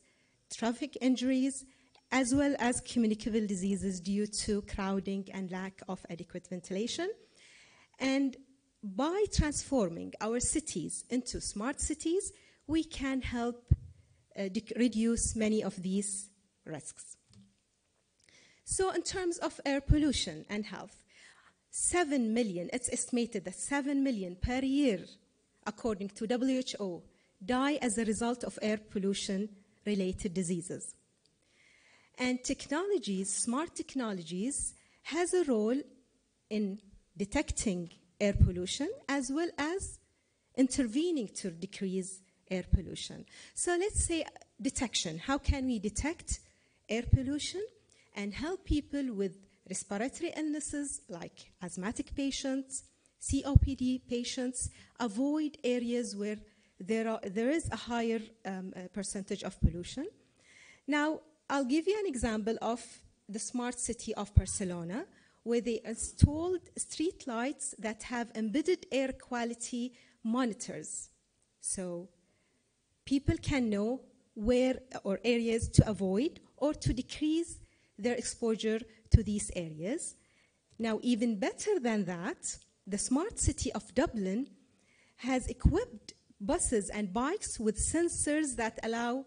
traffic injuries, as well as communicable diseases due to crowding and lack of adequate ventilation. And by transforming our cities into smart cities, we can help reduce many of these risks. So in terms of air pollution and health, 7 million, it's estimated that 7 million per year, according to WHO, die as a result of air pollution-related diseases. And technologies, smart technologies, has a role in detecting air pollution as well as intervening to decrease air pollution. So let's say detection. How can we detect air pollution and help people with respiratory illnesses like asthmatic patients, COPD patients, avoid areas where there is a higher percentage of pollution? Now, I'll give you an example of the smart city of Barcelona, where they installed street lights that have embedded air quality monitors. So people can know where or areas to avoid or to decrease their exposure to these areas. Now, even better than that, the smart city of Dublin has equipped buses and bikes with sensors that allow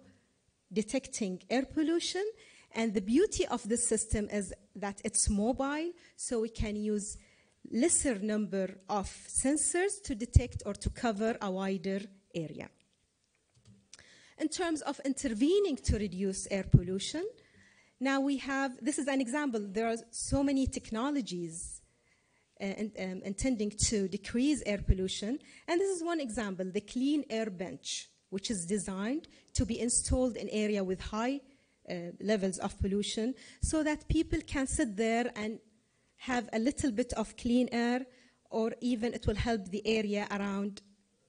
detecting air pollution. And the beauty of this system is that it's mobile, so we can use lesser number of sensors to detect or to cover a wider area. In terms of intervening to reduce air pollution, now we have, this is an example, there are so many technologies intending to decrease air pollution, and this is one example, the Clean Air Bench, which is designed to be installed in area with high levels of pollution so that people can sit there and have a little bit of clean air, or even it will help the area around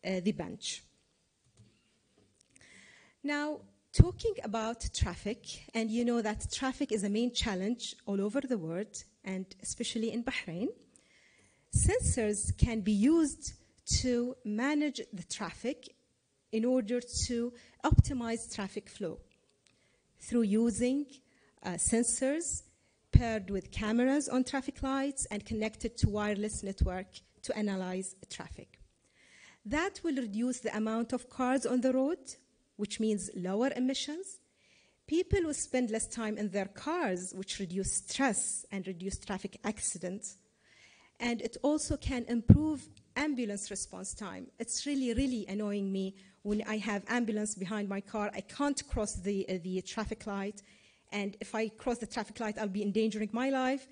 the bench. Now, talking about traffic, and you know that traffic is a main challenge all over the world, and especially in Bahrain, sensors can be used to manage the traffic in order to optimize traffic flow through using sensors paired with cameras on traffic lights and connected to wireless network to analyze traffic. That will reduce the amount of cars on the road, which means lower emissions. People will spend less time in their cars, which reduce stress and reduce traffic accidents. And it also can improve ambulance response time. It's really, really annoying me when I have ambulance behind my car. I can't cross the traffic light. and if I cross the traffic light, I'll be endangering my life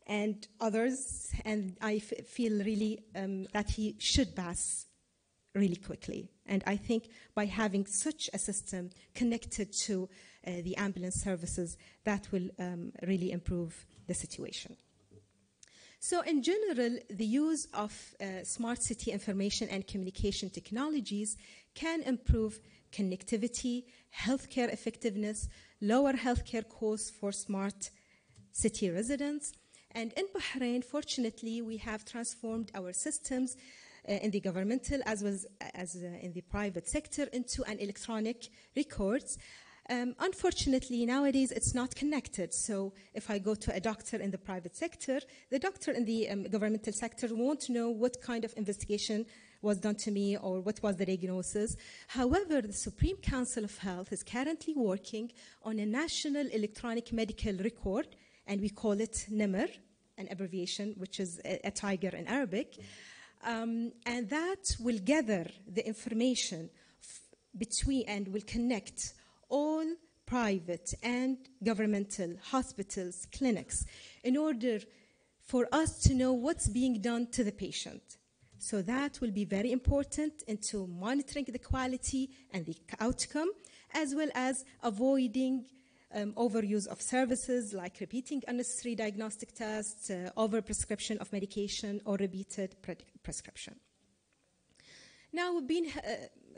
and others, and I feel really that he should pass really quickly. And I think by having such a system connected to the ambulance services, that will really improve the situation. So in general, the use of smart city information and communication technologies can improve connectivity, healthcare effectiveness, lower healthcare costs for smart city residents. And in Bahrain, fortunately, we have transformed our systems in the governmental as well as in the private sector into an electronic records. Unfortunately, nowadays it's not connected. So if I go to a doctor in the private sector, the doctor in the governmental sector won't know what kind of investigation was done to me or what was the diagnosis. However, the Supreme Council of Health is currently working on a national electronic medical record, and we call it NEMR, an abbreviation, which is a tiger in Arabic. And that will gather the information between and will connect all private and governmental hospitals, clinics, in order for us to know what's being done to the patient. So that will be very important into monitoring the quality and the outcome, as well as avoiding overuse of services like repeating unnecessary diagnostic tests, overprescription of medication, or repeated prescription. Now, we've been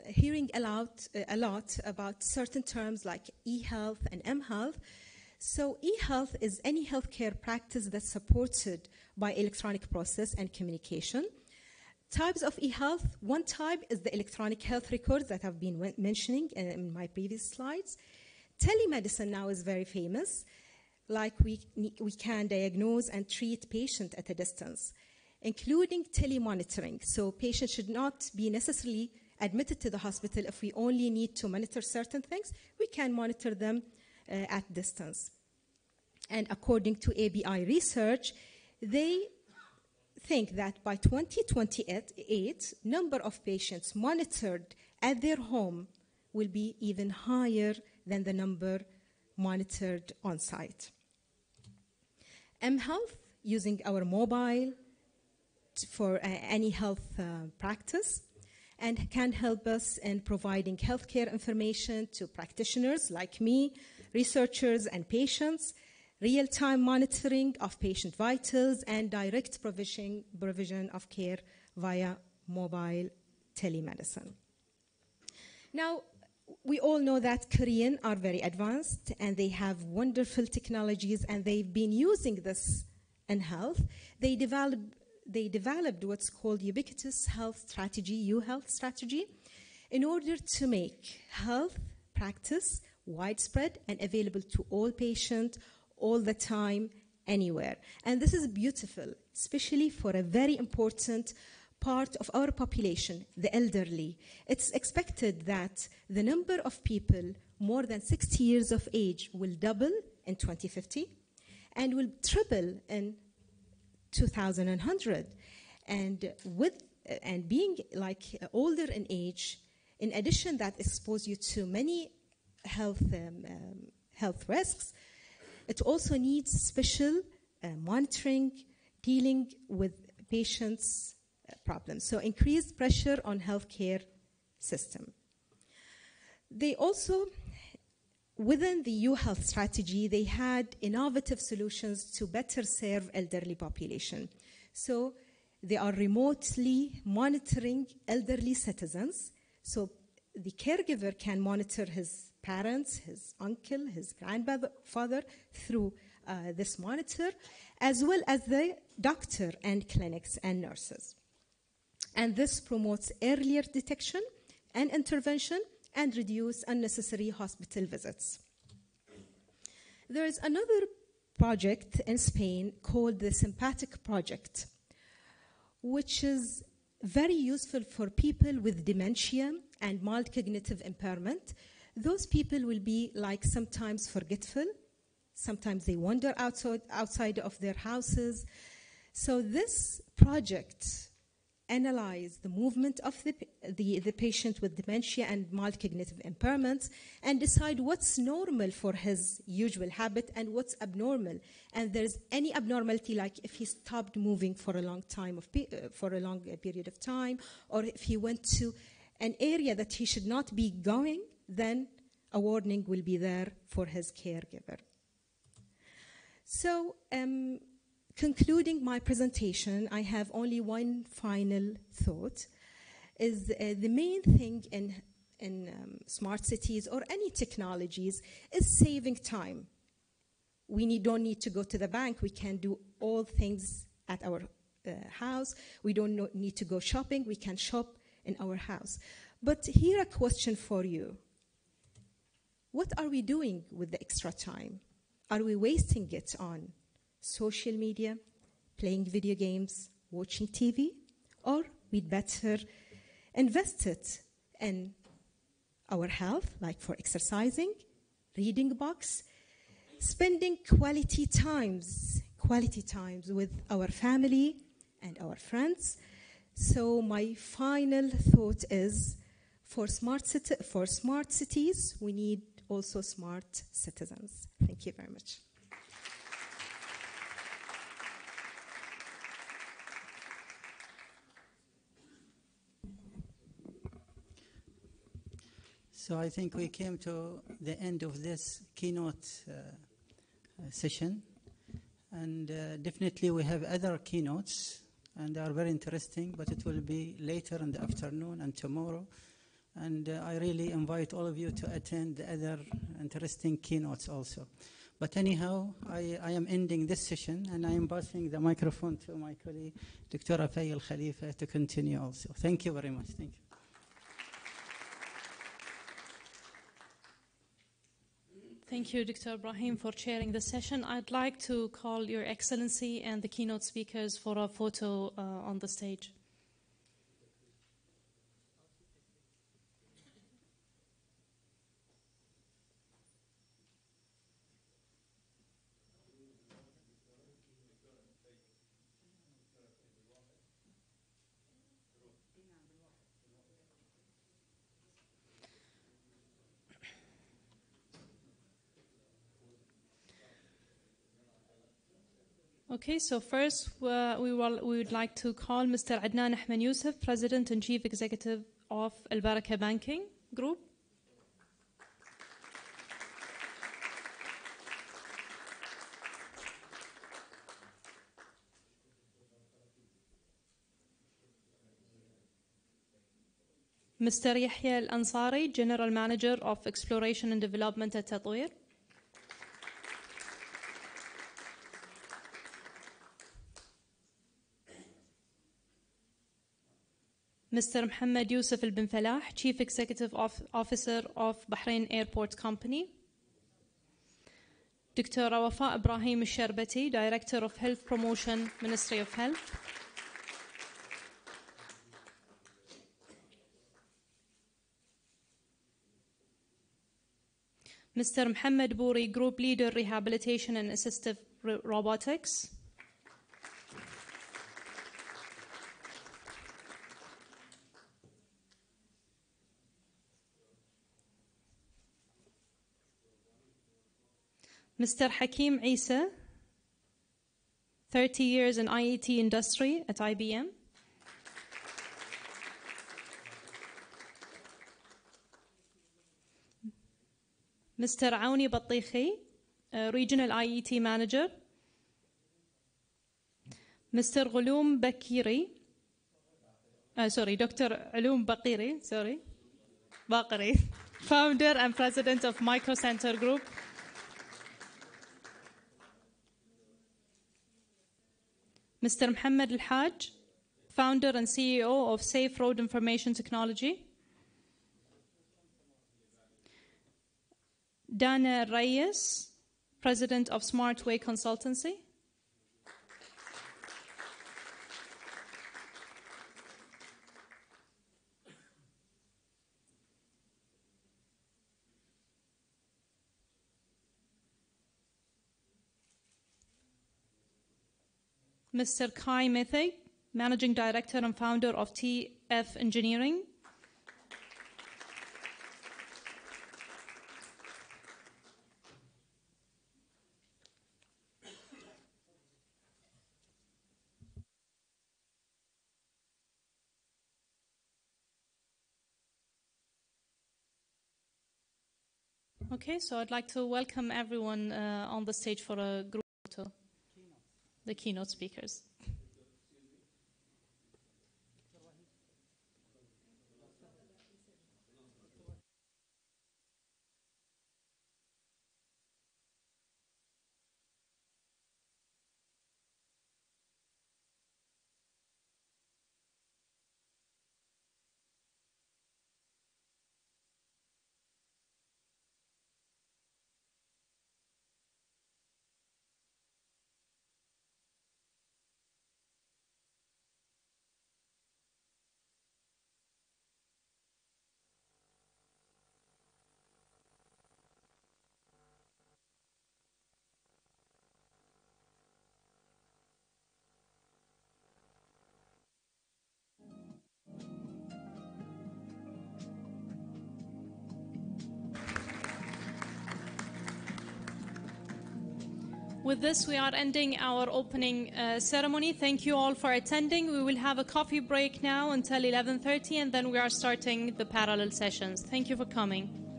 hearing a lot about certain terms like e-health and m-health. So e-health is any healthcare practice that's supported by electronic process and communication. Types of e-health, one type is the electronic health records that I've been mentioning in my previous slides. Telemedicine now is very famous, like we can diagnose and treat patients at a distance, including telemonitoring. So patients should not be necessarily admitted to the hospital if we only need to monitor certain things. We can monitor them at distance. And according to ABI research, they think that by 2028, number of patients monitored at their home will be even higher than the number monitored on site. mHealth, using our mobile for any health practice, and can help us in providing healthcare information to practitioners like me, researchers and patients, real-time monitoring of patient vitals, and direct provision of care via mobile telemedicine. Now, we all know that Koreans are very advanced and they have wonderful technologies, and they've been using this in health. They developed what's called ubiquitous health strategy, U-Health strategy, in order to make health practice widespread and available to all patients all the time, anywhere. And this is beautiful, especially for a very important part of our population, the elderly. It's expected that the number of people more than 60 years of age will double in 2050 and will triple in 2100. And being like older in age, in addition that expose you to many health risks, it also needs special monitoring, dealing with patients' problems. So increased pressure on healthcare system. They also, within the U-Health strategy, they had innovative solutions to better serve elderly population. So they are remotely monitoring elderly citizens. So the caregiver can monitor his parents, his uncle, his grandfather through this monitor, as well as the doctor and clinics and nurses. And this promotes earlier detection and intervention and reduce unnecessary hospital visits. There is another project in Spain called the Sympathetic Project, which is very useful for people with dementia and mild cognitive impairment. Those people will be like sometimes forgetful, sometimes they wander outside of their houses. So this project analyze the movement of the patient with dementia and mild cognitive impairments and decide what's normal for his usual habit and what's abnormal. And there's any abnormality, like if he stopped moving for a long time, for a long period of time, or if he went to an area that he should not be going, then a warning will be there for his caregiver. So, concluding my presentation, I have only one final thought, is the main thing in smart cities or any technologies is saving time. We don't need to go to the bank. We can do all things at our house. We don't need to go shopping. We can shop in our house. But here a question for you. What are we doing with the extra time? Are we wasting it on social media, playing video games, watching TV? Or we'd better invest it in our health, like for exercising, reading books, spending quality times with our family and our friends. So my final thought is, for smart cities, we need also smart citizens. Thank you very much. So I think we came to the end of this keynote session. And definitely we have other keynotes, and they are very interesting, but it will be later in the afternoon and tomorrow. And I really invite all of you to attend the other interesting keynotes also. But anyhow, I am ending this session, and I am passing the microphone to my colleague, Dr. Afay Al-Khalifa, to continue also. Thank you very much. Thank you. Thank you, Dr. Ibrahim, for chairing the session. I'd like to call Your Excellency and the keynote speakers for a photo on the stage. Okay, so first we would like to call Mr. Adnan Ahmed Youssef, President and Chief Executive of Baraka Banking Group. Mr. Yahya Al-Ansari, General Manager of Exploration and Development at Tatweer. Mr. Mohammed Yusuf Al-Bin Falah, Chief Executive Officer of Bahrain Airport Company. Dr. Wafa Ibrahim Al-Sharbati, Director of Health Promotion, Ministry of Health. Mr. Mohammed Bouri, Group Leader, Rehabilitation and Assistive Robotics. Mr. Hakim Isa, 30 years in IET industry at IBM. Mr. Aouni Battikhi, Regional IET Manager. Mr. Ghulum Bakiri, Dr. Ulum Bakiri, Bakiri, Founder and President of Micro Center Group. Mr. Mohammed Al-Haj, Founder and CEO of Safe Road Information Technology. Dana Reyes, President of Smartway Consultancy. Mr. Kai Methig, Managing Director and Founder of TF Engineering. Okay, so I'd like to welcome everyone on the stage for a group photo. The keynote speakers. With this, we are ending our opening ceremony. Thank you all for attending. We will have a coffee break now until 11:30, and then we are starting the parallel sessions. Thank you for coming.